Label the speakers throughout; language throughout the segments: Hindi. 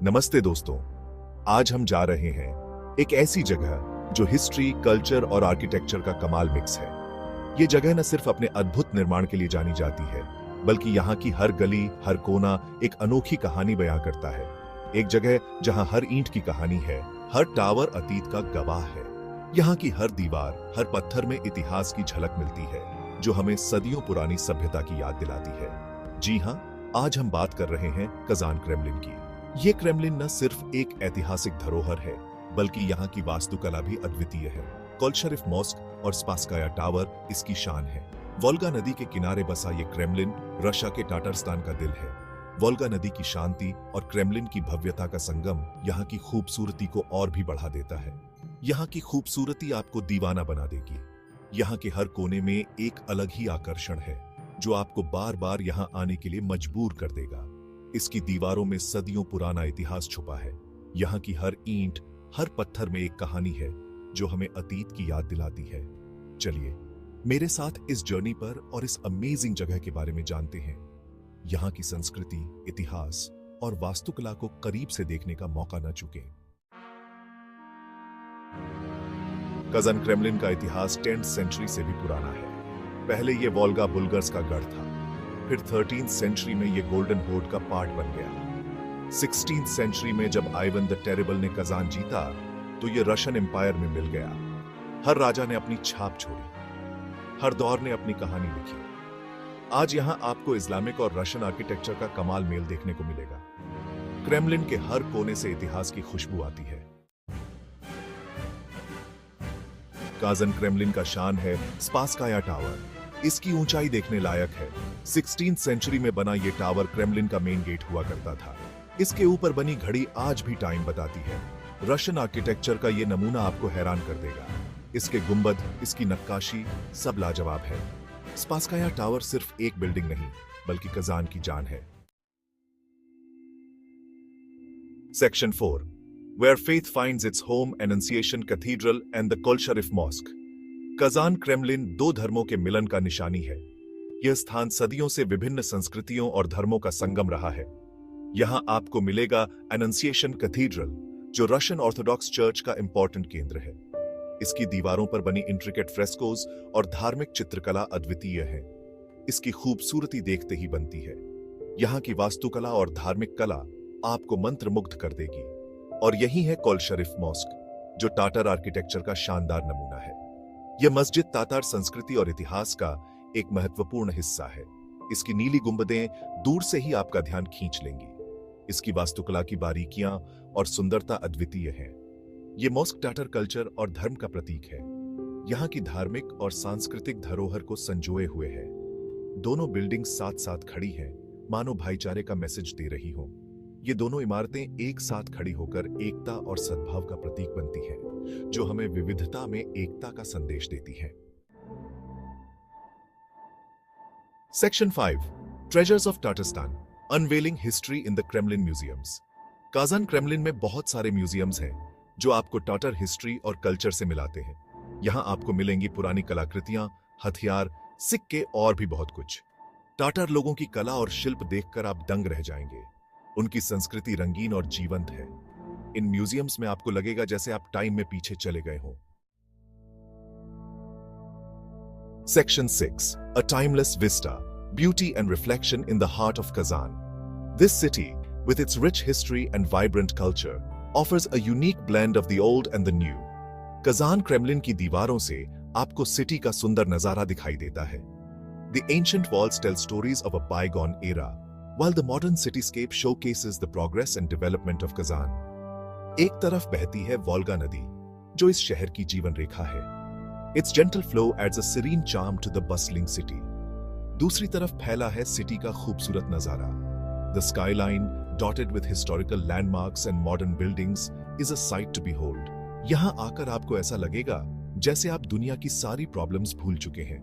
Speaker 1: नमस्ते दोस्तों, आज हम जा रहे हैं एक ऐसी जगह जो हिस्ट्री, कल्चर और आर्किटेक्चर का कमाल मिक्स है। ये जगह न सिर्फ अपने अद्भुत निर्माण के लिए जानी जाती है, बल्कि यहाँ की हर गली, हर कोना एक अनोखी कहानी बयां करता है। एक जगह जहाँ हर ईंट की कहानी है, हर टावर अतीत का गवाह है। यहाँ की हर दीवार, हर पत्थर में इतिहास की झलक मिलती है, जो हमें सदियों पुरानी सभ्यता की याद दिलाती है। जी हाँ, आज हम बात कर रहे हैं कजान क्रेमलिन की। ये क्रेमलिन न सिर्फ एक ऐतिहासिक धरोहर है, बल्कि यहाँ की वास्तुकला भी अद्वितीय है। कोलशरिफ मॉस्क और स्पासकाया टावर इसकी शान है। वोल्गा नदी के किनारे बसा ये क्रेमलिन रशिया के टाटरस्तान का दिल है। वोल्गा नदी की शांति और क्रेमलिन की भव्यता का संगम यहाँ की खूबसूरती को और भी बढ़ा देता है। यहाँ की खूबसूरती आपको दीवाना बना देगी। यहाँ के हर कोने में एक अलग ही आकर्षण है, जो आपको बार बार यहाँ आने के लिए मजबूर कर देगा। इसकी दीवारों में सदियों पुराना इतिहास छुपा है। यहाँ की हर ईंट, हर पत्थर में एक कहानी है, जो हमें अतीत की याद दिलाती है। चलिए मेरे साथ इस जर्नी पर और इस अमेजिंग जगह के बारे में जानते हैं। यहाँ की संस्कृति, इतिहास और वास्तुकला को करीब से देखने का मौका न चूकें। कजान क्रेमलिन का इतिहास 10th सेंचुरी से भी पुराना है। पहले ये वोल्गा बुल्गर्स का गढ़ था, फिर 13th सेंचुरी में ये गोल्डन होर्ड का पार्ट बन गया। 16th सेंचुरी में जब आइवन द टेरिबल ने कजान जीता, तो ये रशियन एम्पायर में मिल गया। हर राजा ने अपनी छाप छोड़ी, हर दौर ने अपनी कहानी लिखी। आज यहां आपको इस्लामिक और रशियन आर्किटेक्चर का कमाल मेल देखने को मिलेगा। क्रेमलिन के हर कोने से इतिहास की खुशबू आती है। काजन क्रेमलिन का शान है स्पासकाया टावर। इसकी ऊंचाई देखने लायक है। 16th सेंचुरी में बना ये टावर क्रेमलिन का मेन गेट हुआ करता था। इसके ऊपर बनी घड़ी आज भी टाइम बताती है। रशियन आर्किटेक्चर का ये नमूना आपको हैरान कर देगा। इसके गुंबद, इसकी नक्काशी सब लाजवाब है। स्पासकाया टावर सिर्फ एक बिल्डिंग नहीं, बल्कि कजान की जान है। Section 4, Where faith finds its home, Annunciation Cathedral and the Kolsharif Mosque। Kazan Kremlin दो धर्मों के मिलन का निशानी है। यह स्थान सदियों से विभिन्न संस्कृतियों और धर्मों का संगम रहा है। यहां आपको मिलेगा एनंसिएशन कैथीड्रल, जो रशियन ऑर्थोडॉक्स चर्च का इंपॉर्टेंट केंद्र है। इसकी दीवारों पर बनी इंट्रिकेट फ्रेस्कोज और धार्मिक चित्रकला अद्वितीय है। इसकी खूबसूरती देखते ही बनती है। यहाँ की वास्तुकला और धार्मिक कला आपको मंत्रमुग्ध कर देगी। और यही है कोलशरिफ मॉस्क, जो टाटर आर्किटेक्चर का शानदार नमूना है। यह मस्जिद तातार संस्कृति और इतिहास का एक महत्वपूर्ण हिस्सा है। इसकी नीली गुंबदें दूर से ही आपका ध्यान खींच लेंगी। इसकी वास्तुकला की बारीकियां और सुंदरता अद्वितीय है। यह मॉस्क टाटर कल्चर और धर्म का प्रतीक है। यहाँ की धार्मिक और सांस्कृतिक धरोहर को संजोए हुए है। दोनों बिल्डिंग साथ साथ खड़ी हैं, मानो भाईचारे का मैसेज दे रही हो। ये दोनों इमारतें एक साथ खड़ी होकर एकता और सद्भाव का प्रतीक बनती हैं, जो हमें विविधता में एकता का संदेश देती है। Section 5, treasures of Tatarstan, unveiling history in the Kremlin museums. Kazan Kremlin में बहुत सारे म्यूजियम्स हैं, जो आपको टाटर हिस्ट्री और कल्चर से मिलाते हैं। यहां आपको मिलेंगी पुरानी कलाकृतियां, हथियार, सिक्के और भी बहुत कुछ। टाटर लोगों की कला और शिल्प देखकर आप दंग रह जाएंगे। उनकी संस्कृति रंगीन और जीवंत है। इन म्यूजियम्स में आपको लगेगा जैसे आप टाइम में पीछे चले गए हो। Section 6, A timeless vista, beauty and reflection in the heart of Kazan. This city, with its rich history and vibrant culture, offers a unique blend of the old and the new. Kazan Kremlin की दीवारों से आपको सिटी का सुंदर नजारा दिखाई देता है। The ancient walls tell stories of a bygone era, while the modern cityscape showcases the progress and development of Kazan. एक तरफ बहती है वोल्गा नदी, जो इस शहर की जीवन रेखा है। Its gentle flow adds a serene charm to the bustling city. दूसरी तरफ फैला है सिटी का खूबसूरत नजारा। The skyline, dotted with historical landmarks and modern buildings, is a sight to behold. यहाँ आकर आपको ऐसा लगेगा जैसे आप दुनिया की सारी प्रॉब्लम्स भूल चुके हैं।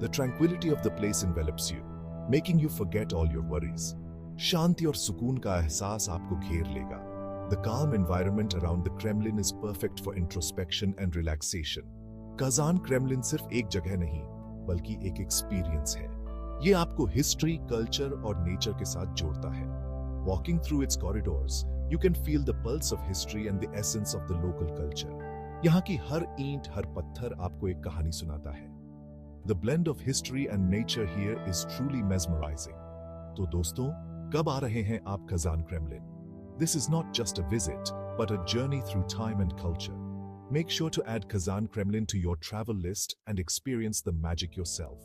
Speaker 1: The tranquility of the place envelops you, making you forget all your worries. शांति और सुकून का एहसास आपको घेर लेगा। The calm environment around the Kremlin is perfect for introspection and relaxation. Kazan Kremlin सिर्फ एक जगह नहीं, बल्कि एक एक्सपीरियंस है। ये आपको हिस्ट्री, कल्चर और नेचर के साथ जोड़ता है। Walking through its corridors, You can feel the pulse of history and the essence of the local culture. यहाँ की हर ईंट, हर पत्थर आपको एक कहानी सुनाता है. The blend of history and nature here is truly mesmerizing. तो दोस्तों, कब आ रहे हैं आप Kazan Kremlin? This is not just a visit, but a journey through time and culture. Make sure to add Kazan Kremlin to your travel list and experience the magic yourself.